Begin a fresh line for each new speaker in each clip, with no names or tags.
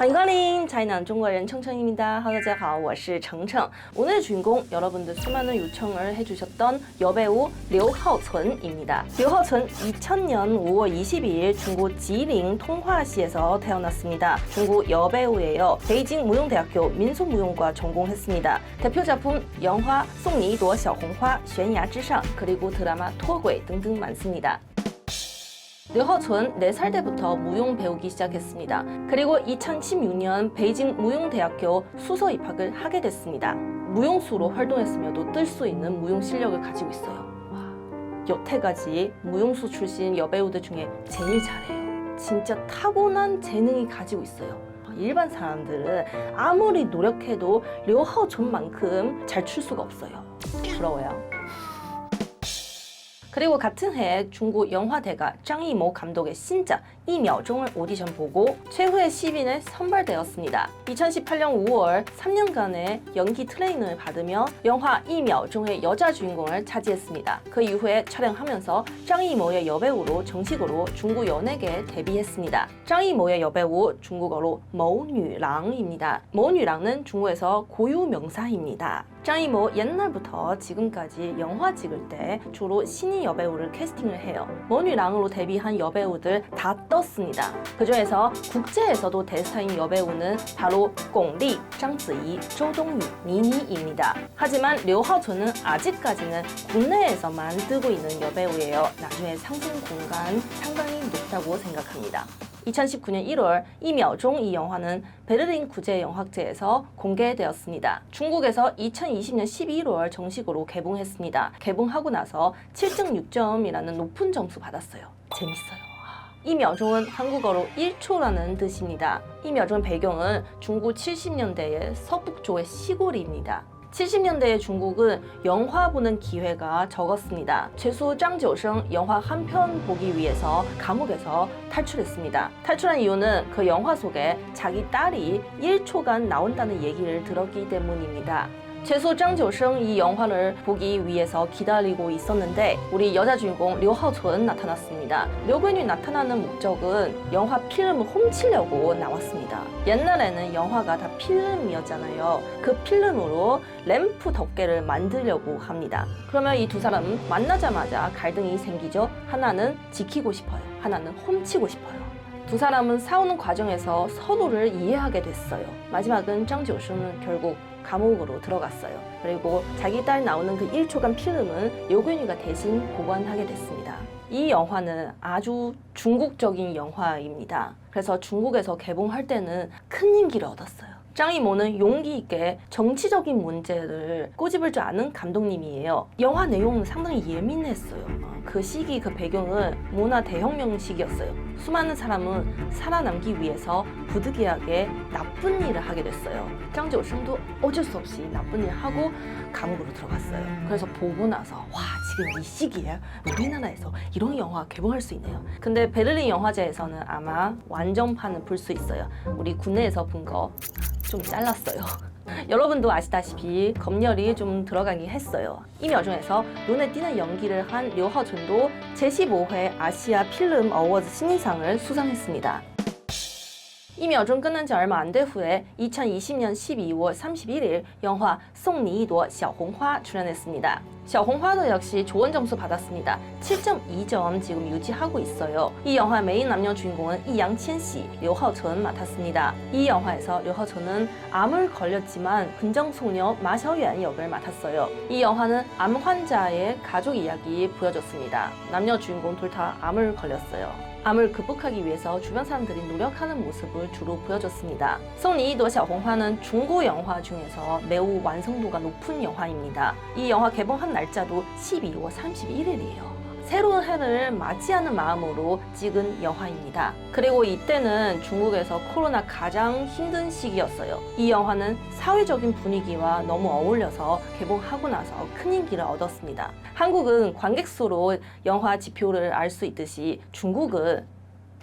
欢迎光临차이난中国人청청입니다. Hello, 大家好，我是程程. 오늘의 주인공 여러분들 수많은 요청을 해주셨던 여배우 류하오춘입니다. 류하오춘 2000년 5월 22일 중국 지링 통화시에서 태어났습니다. 중국 여배우예요. 베이징 무용대학교 민속무용과 전공했습니다. 대표 작품 영화 송니이도 샤홍화, 悬崖之上 그리고 드라마 토괴 등등 많습니다. 류하오춘 4살 때부터 무용 배우기 시작했습니다. 그리고 2016년 베이징 무용대학교 수서 입학을 하게 됐습니다. 무용수로 활동했으며도 뜰 수 있는 무용 실력을 가지고 있어요. 여태까지 무용수 출신 여배우들 중에 제일 잘해요. 진짜 타고난 재능이 가지고 있어요. 일반 사람들은 아무리 노력해도 류하오춘만큼 잘 출 수가 없어요. 부러워요. 그리고 같은 해 중국 영화대가 장이모 감독의 신작 1秒钟을 오디션 보고 최후의 10인에 선발되었습니다. 2018년 5월 3년간의 연기 트레이닝을 받으며 영화 1秒钟의 여자 주인공을 차지했습니다. 그 이후에 촬영하면서 장이모의 여배우로 정식으로 중국 연예계에 데뷔했습니다. 장이모의 여배우 중국어로 머우뉴랑입니다. 머우뉴랑은 중국에서 고유 명사입니다. 장이모 옛날부터 지금까지 영화 찍을 때 주로 신인 여배우를 캐스팅을 해요. 머우뉴랑으로 데뷔한 여배우들 다 떴습니다. 그 중에서 국제에서도 대스타인 여배우는 바로 공리, 장즈이, 조동유, 니니입니다. 하지만 류하오춘은 아직까지는 국내에서만 뜨고 있는 여배우예요. 나중에 상승 공간 상당히 높다고 생각합니다. 2019년 1월 1秒钟 이 영화는 베를린 국제영화제에서 공개되었습니다. 중국에서 2020년 11월 정식으로 개봉했습니다. 개봉하고 나서 7.6점이라는 높은 점수 받았어요. 재밌어요. 1秒钟은 한국어로 1초라는 뜻입니다. 1秒钟 배경은 중국 70년대의 서북쪽의 시골입니다. 70년대의 중국은 영화 보는 기회가 적었습니다. 죄수 장지오성 영화 한 편 보기 위해서 감옥에서 탈출했습니다. 탈출한 이유는 그 영화 속에 자기 딸이 1초간 나온다는 얘기를 들었기 때문입니다. 죄수 장지오성 이 영화를 보기 위해서 기다리고 있었는데 우리 여자 주인공 류하오춘 나타났습니다. 류괴뉴 나타나는 목적은 영화 필름을 훔치려고 나왔습니다. 옛날에는 영화가 다 필름이었잖아요. 그 필름으로 램프 덮개를 만들려고 합니다. 그러면 이 두 사람은 만나자마자 갈등이 생기죠. 하나는 지키고 싶어요. 하나는 훔치고 싶어요. 두 사람은 싸우는 과정에서 서로를 이해하게 됐어요. 마지막은 장지오성은 결국 감옥으로 들어갔어요. 그리고 자기 딸 나오는 그 1초간 필름은 류괴뉴가 대신 보관하게 됐습니다. 이 영화는 아주 중국적인 영화입니다. 그래서 중국에서 개봉할 때는 큰 인기를 얻었어요. 장이모는 용기 있게 정치적인 문제를 꼬집을 줄 아는 감독님이에요. 영화 내용은 상당히 예민했어요. 그 시기, 그 배경은 문화 대혁명 시기였어요. 수많은 사람은 살아남기 위해서 부득이하게 나쁜 일을 하게 됐어요. 장지오성도 어쩔 수 없이 나쁜 일을 하고 감옥으로 들어갔어요. 그래서 보고 나서 와, 지금 이 시기에 우리나라에서 이런 영화 개봉할 수 있네요. 근데 베를린 영화제에서는 아마 완전판을 볼 수 있어요. 우리 국내에서 본 거 좀 잘랐어요. 여러분도 아시다시피 검열이 좀 들어가긴 했어요. 1秒钟에서 눈에 띄는 연기를 한 류하오춘도 제15회 아시아 필름 어워즈 신인상을 수상했습니다. 1秒钟 끝난 지 얼마 안 돼 후에 2020년 12월 31일 영화 송니이도 샤홍화 출연했습니다. 샤홍화도 역시 좋은 점수 받았습니다. 7.2점 지금 유지하고 있어요. 이 영화 메인 남녀 주인공은 이양첸시, 류하오춘 맡았습니다. 이 영화에서 류하오춘은 암을 걸렸지만 긍정소녀 마샤오yuan 역을 맡았어요. 이 영화는 암 환자의 가족 이야기 보여줬습니다. 남녀 주인공 둘 다 암을 걸렸어요. 암을 극복하기 위해서 주변 사람들이 노력하는 모습을 주로 보여줬습니다. 송니이도 샤홍화는 중국 영화 중에서 매우 완성도가 높은 영화입니다. 이 영화 개봉한 날짜도 12월 31일이에요. 새로운 해를 맞이하는 마음으로 찍은 영화입니다. 그리고 이때는 중국에서 코로나 가장 힘든 시기였어요. 이 영화는 사회적인 분위기와 너무 어울려서 개봉하고 나서 큰 인기를 얻었습니다. 한국은 관객 수로 영화 지표를 알 수 있듯이 중국은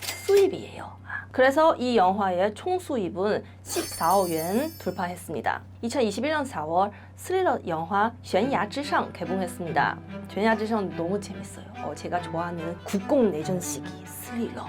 수입이에요. 그래서 이 영화의 총 수입은 14억 원 돌파했습니다. 2021년 4월 스릴러 영화 悬崖之上 개봉했습니다. 悬崖之上 너무 재밌어요. 제가 좋아하는 국공 내전 시기 스릴러.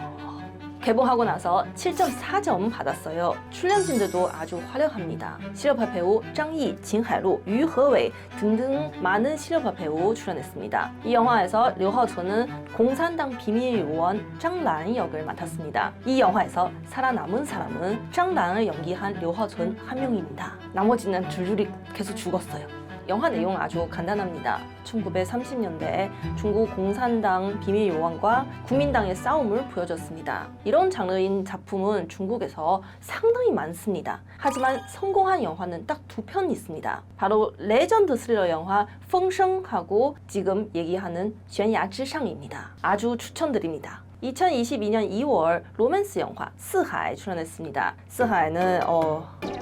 개봉하고 나서 7.4점 받았어요. 출연진들도 아주 화려합니다. 실력파 배우 장이, 진하루, 유허웨이 등등 많은 실력파 배우 출연했습니다. 이 영화에서 류하천은 공산당 비밀 요원 장란 역을 맡았습니다. 이 영화에서 살아남은 사람은 장란을 연기한 류하천 한 명입니다. 나머지는 줄줄이 계속 죽었어요. 영화 내용 아주 간단합니다. 1930년대에 중국 공산당 비밀 요원과 국민당의 싸움을 보여줬습니다. 이런 장르인 작품은 중국에서 상당히 많습니다. 하지만 성공한 영화는 딱 두 편 있습니다. 바로 레전드 스릴러 영화 풍성하고 지금 얘기하는 悬崖之上입니다. 아주 추천드립니다. 2022년 2월 로맨스 영화 스하이 출연했습니다. 스하이는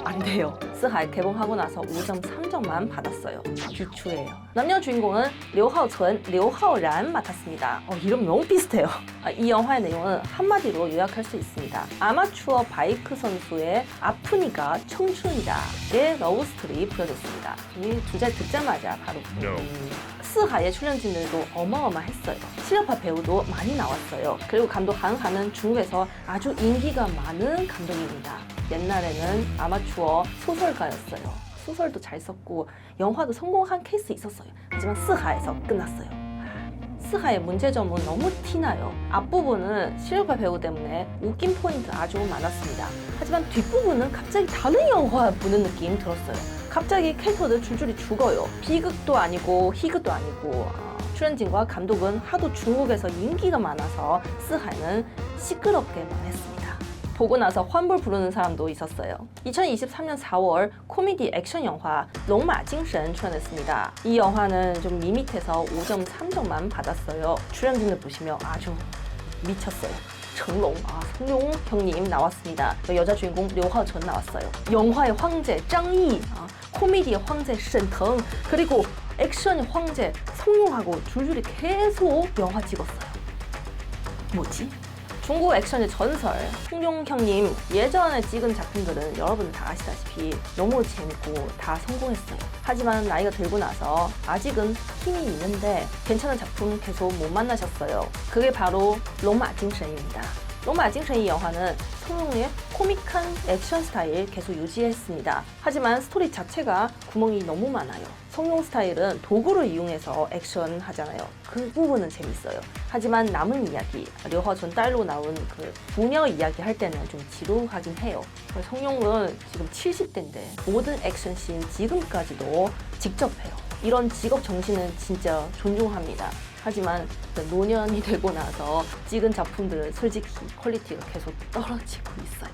안 돼요. 스하이 개봉하고 나서 5.3점만 받았어요. 비추예요. 남녀 주인공은 류하천, 류하오란 맡았습니다. 이름 너무 비슷해요. 이 영화의 내용은 한마디로 요약할 수 있습니다. 아마추어 바이크 선수의 아프니까 청춘이다의 러브스토리 보여줬습니다. 이 주제 듣자마자 바로 스하의 출연진들도 어마어마했어요. 실력파 배우도 많이 나왔어요. 그리고 감독 한하는 중국에서 아주 인기가 많은 감독입니다. 옛날에는 아마추어 소설가였어요. 소설도 잘 썼고 영화도 성공한 케이스 있었어요. 하지만 스하에서 끝났어요. 스하의 문제점은 너무 티나요. 앞부분은 실력파 배우 때문에 웃긴 포인트 아주 많았습니다. 하지만 뒷부분은 갑자기 다른 영화 보는 느낌 들었어요. 갑자기 캐릭터들 줄줄이 죽어요. 비극도 아니고 희극도 아니고 출연진과 감독은 하도 중국에서 인기가 많아서 스하는 시끄럽게만 했습니다. 보고 나서 환불 부르는 사람도 있었어요. 2023년 4월 코미디 액션 영화 롱마징신 출연했습니다. 이 영화는 좀 밋밋해서 5.3점만 받았어요. 출연진을 보시면 아주 미쳤어요. 정롱, 성룡 형님 나왔습니다. 여자 주인공 류하천 나왔어요. 영화의 황제 장이, 코미디의 황제沈腾, 그리고 액션의 황제 성룡하고 줄줄이 계속 영화 찍었어요. 뭐지? 중국 액션의 전설 성룡 형님 예전에 찍은 작품들은 여러분 다 아시다시피 너무 재밌고 다 성공했어요. 하지만 나이가 들고 나서 아직은 힘이 있는데 괜찮은 작품 계속 못 만나셨어요. 그게 바로 롱마징신입니다. 롱마징신 이 영화는 성룡의 코믹한 액션 스타일 계속 유지했습니다. 하지만 스토리 자체가 구멍이 너무 많아요. 성룡 스타일은 도구를 이용해서 액션 하잖아요. 그 부분은 재밌어요. 하지만 남은 이야기, 류하천 딸로 나온 그 부녀 이야기 할 때는 좀 지루하긴 해요. 성룡은 지금 70대인데 모든 액션씬 지금까지도 직접 해요. 이런 직업 정신은 진짜 존중합니다. 하지만 노년이 되고 나서 찍은 작품들은 솔직히 퀄리티가 계속 떨어지고 있어요.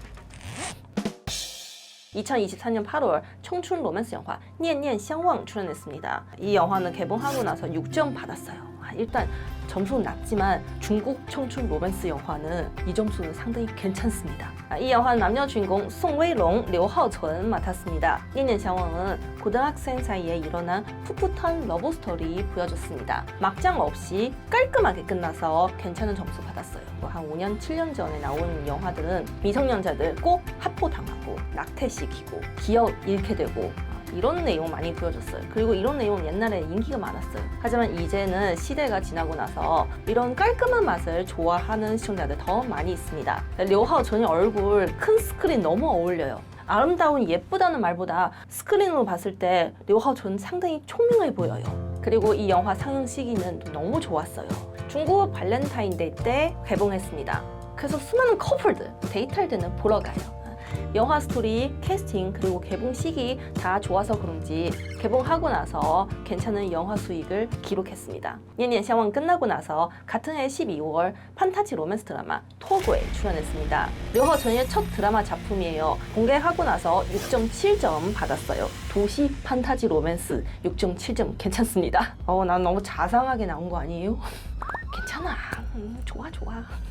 2024년 8월 청춘 로맨스 영화 念念相忘 출연했습니다. 이 영화는 개봉하고 나서 6점 받았어요. 일단 점수는 낮지만 중국 청춘 로맨스 영화는 이 점수는 상당히 괜찮습니다. 이 영화는 남녀 주인공 송웨이롱, 류하천 맡았습니다. 念念相忘은 고등학생 사이에 일어난 풋풋한 러브스토리 보여줬습니다. 막장 없이 깔끔하게 끝나서 괜찮은 점수 받았어요. 한 5년, 7년 전에 나온 영화들은 미성년자들 꼭 합포당하고 낙태시키고 기억 잃게 되고 이런 내용 많이 보여줬어요. 그리고 이런 내용 옛날에 인기가 많았어요. 하지만 이제는 시대가 지나고 나서 이런 깔끔한 맛을 좋아하는 시청자들 더 많이 있습니다. 류하천의 얼굴 큰 스크린 너무 어울려요. 아름다운 예쁘다는 말보다 스크린으로 봤을 때 류하천 상당히 총명해 보여요. 그리고 이 영화 상영 시기는 너무 좋았어요. 중국 발렌타인데이 때 개봉했습니다. 그래서 수많은 커플들 데이트할 때는 보러 가요. 영화 스토리, 캐스팅, 그리고 개봉 시기 다 좋아서 그런지 개봉하고 나서 괜찮은 영화 수익을 기록했습니다. 念念相忘 끝나고 나서 같은 해 12월 판타지 로맨스 드라마 토고에 출연했습니다. 류하천의 첫 드라마 작품이에요. 공개하고 나서 6.7점 받았어요. 도시 판타지 로맨스 6.7점 괜찮습니다. 난 너무 자상하게 나온 거 아니에요? 괜찮아. 좋아.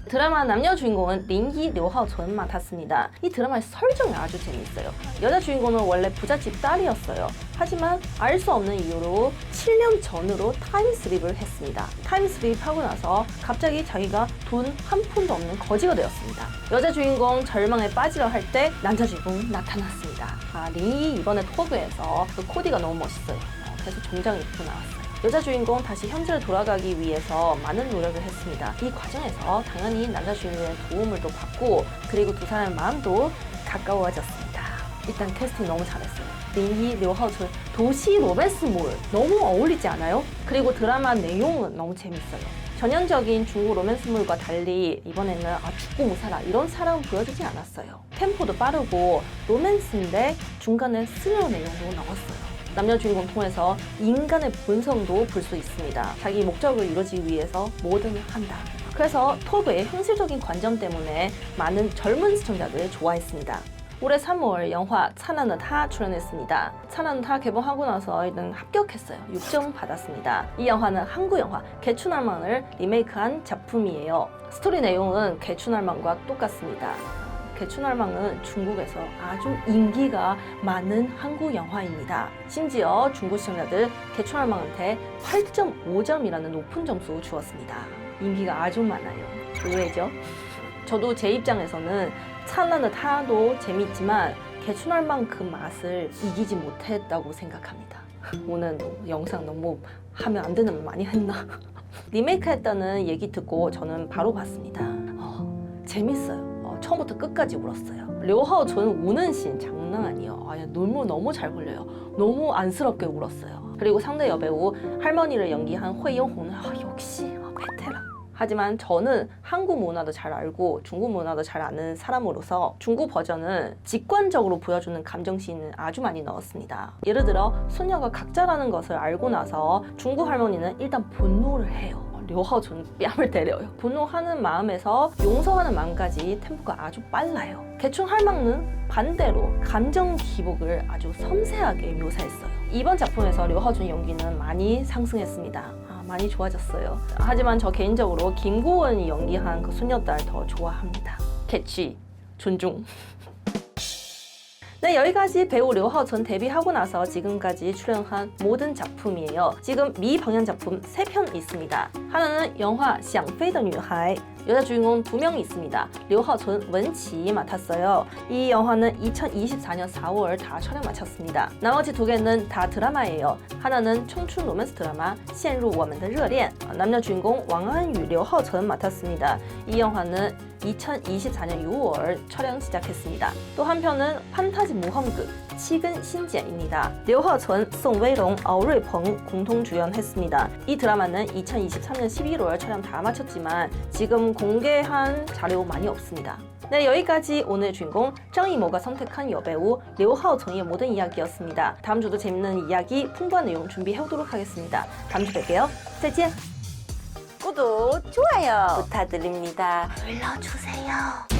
드라마 남녀 주인공은 린이, 류하천 맡았습니다. 이 드라마의 설정이 아주 재밌어요. 여자 주인공은 원래 부잣집 딸이었어요. 하지만 알 수 없는 이유로 7년 전으로 타임슬립을 했습니다. 타임슬립하고 나서 갑자기 자기가 돈 한 푼도 없는 거지가 되었습니다. 여자 주인공 절망에 빠지려 할 때 남자 주인공 나타났습니다. 린이 이번에 토브에서 그 코디가 너무 멋있어요. 그래서 정장 입고 나왔어요. 여자 주인공 다시 현재로 돌아가기 위해서 많은 노력을 했습니다. 이 과정에서 당연히 남자 주인공의 도움을 또 받고 그리고 두 사람의 마음도 가까워졌습니다. 일단 캐스팅 너무 잘했어요. 린이, 류하춘 도시 로맨스물 너무 어울리지 않아요? 그리고 드라마 내용은 너무 재밌어요. 전형적인 중국 로맨스물과 달리 이번에는 죽고 못 살아 이런 사랑 보여주지 않았어요. 템포도 빠르고 로맨스인데 중간에 스릴러 내용도 넣었어요. 남녀 주인공 통해서 인간의 본성도 볼 수 있습니다. 자기 목적을 이루어지기 위해서 뭐든 한다. 그래서 토브의 현실적인 관점 때문에 많은 젊은 시청자들이 좋아했습니다. 올해 3월 영화 찬란의 타 출연했습니다. 찬란의 타 개봉하고 나서 일단 합격했어요. 6점 받았습니다. 이 영화는 한국 영화 개춘할망을 리메이크한 작품이에요. 스토리 내용은 개춘할망과 똑같습니다. 개춘할망은 중국에서 아주 인기가 많은 한국 영화입니다. 심지어 중국 시청자들 개춘할망한테 8.5점이라는 높은 점수 주었습니다. 인기가 아주 많아요. 의외죠? 저도 제 입장에서는 찬란의 타도 재밌지만 개춘할망 그 맛을 이기지 못했다고 생각합니다. 오늘 영상 너무 하면 안 되는 말 많이 했나? 리메이크 했다는 얘기 듣고 저는 바로 봤습니다. 재밌어요. 처음부터 끝까지 울었어요. 류하춘 우는 씬 장난 아니에요. 눈물 너무 잘 흘려요. 너무 안쓰럽게 울었어요. 그리고 상대 여배우 할머니를 연기한 회영호는 역시 베테랑. 하지만 저는 한국 문화도 잘 알고 중국 문화도 잘 아는 사람으로서 중국 버전은 직관적으로 보여주는 감정씬을 아주 많이 넣었습니다. 예를 들어 소녀가 각자라는 것을 알고 나서 중국 할머니는 일단 분노를 해요. 류하춘 뺨을 때려요. 분노하는 마음에서 용서하는 마음까지 템포가 아주 빨라요. 개춘할망은 반대로 감정 기복을 아주 섬세하게 묘사했어요. 이번 작품에서 류하춘 연기는 많이 상승했습니다. 많이 좋아졌어요. 하지만 저 개인적으로 김고은이 연기한 그 소녀딸 더 좋아합니다. 캐치, 존중. 네, 여기까지 배우 류하춘 데뷔하고 나서 지금까지 출연한 모든 작품이에요. 지금 미방영 작품 3편 있습니다. 하나는 영화 想飞的女孩 여자 주인공 2명이 있습니다. 류하춘, 원치 맡았어요. 이 영화는 2024년 4월 다 촬영 마쳤습니다. 나머지 2개는 다 드라마예요. 하나는 청춘 로맨스 드라마 陷入我们的热恋 남녀 주인공 왕한유, 류하춘 맡았습니다. 이 영화는 2024년 6월 촬영 시작했습니다. 또 한편은 판타지 모험극 7근 신제입니다. 류하춘, 송웨이롱, 아오르이펑 공동 주연했습니다. 이 드라마는 2023년 11월 촬영 다 마쳤지만 지금 공개한 자료 많이 없습니다. 네, 여기까지 오늘 주인공 짱이모가 선택한 여배우 류하춘의 모든 이야기였습니다. 다음 주도 재밌는 이야기, 풍부한 내용 준비해오도록 하겠습니다. 다음 주 뵐게요. 再见. 구독, 좋아요 부탁드립니다. 눌러주세요.